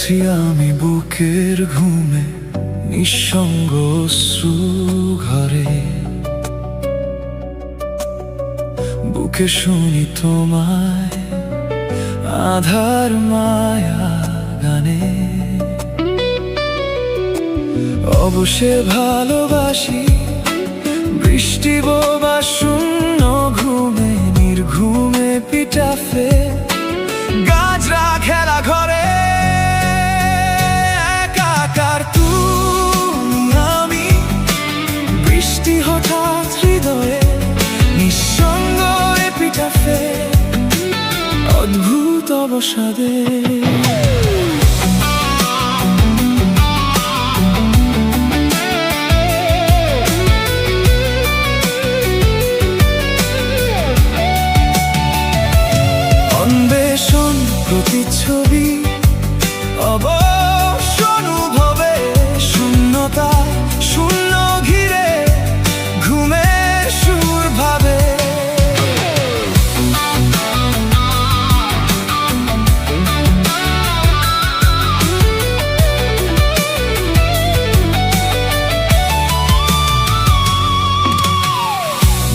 আছি আমি বুকের ঘুমে, নিঃসঙ্গ অশ্রু ঘরে। বুকে শুনি তোমায় আধার মায়া গানে। অবশ্যে ভালোবাসি বৃষ্টি বোবা শূন্য ঘুমে, নির্ঘুমে পিটাফে গাছরা খেলা ঘরে। একাকার তুমি আমি, বৃষ্টি হঠাৎ হৃদয়ে, নিঃসঙ্গ পিটাফে অদ্ভুত অবসাদে। অন্বেষণ প্রতিচ্ছবি, অবশ্য অনুভবে শূন্যতা, শূন্য ঘিরে ঘুমের সুর ভাবে।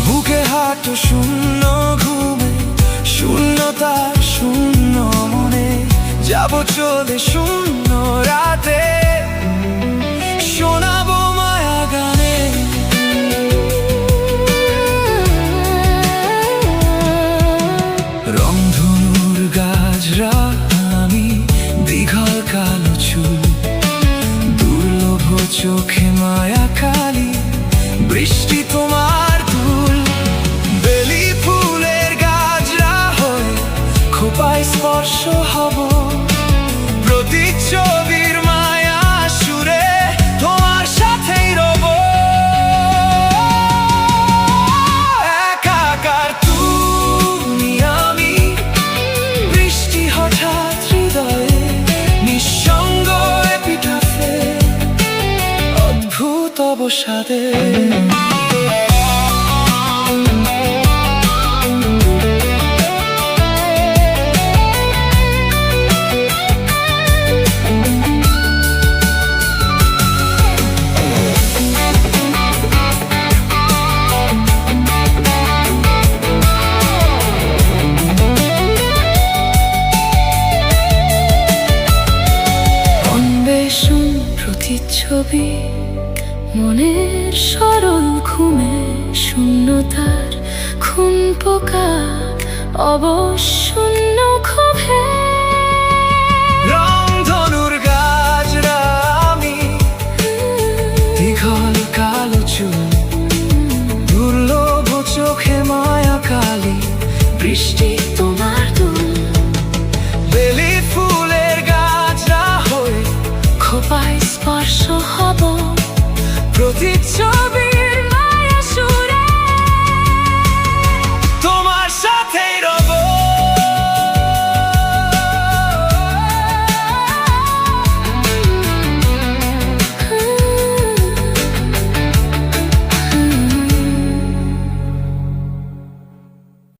বুকে হাঁটো শূন্য ঘুমে, শূন্যতা শূন্য মনে, যাব চলে শূন্য রাতে, শোনাবো মায়া গানে। রংধনুর গাছরা আমি, দীঘল কালো চুল, দুর্লভ চোখে মায়া কালি, বৃষ্টি তোমার দুল। বেলি ফুলের গাছরা হয়ে খোপায় স্পর্শ হব, প্রতিচ্ছবির মায়া সুরে তোমার সাথেই রব। একাকার তুমি আমি, বৃষ্টি হঠাৎ হৃদয়ে, নিঃসঙ্গ পিঠাফে অদ্ভুত অবসাদে। প্রতিচ্ছবি মনের সরল ঘুমে, শূন্যতার খুন পোকা অবশূন্য ক্ষোভে। রংধনুর গাছরা আমি, দীঘল কালো চুল, দুর্লভ চোখে মায়া কালি, বৃষ্টি তোমার দুল। বেলি ফুলের গাছরা হয়ে খোপায় স্পর্শ হব, প্রতিচ্ছবি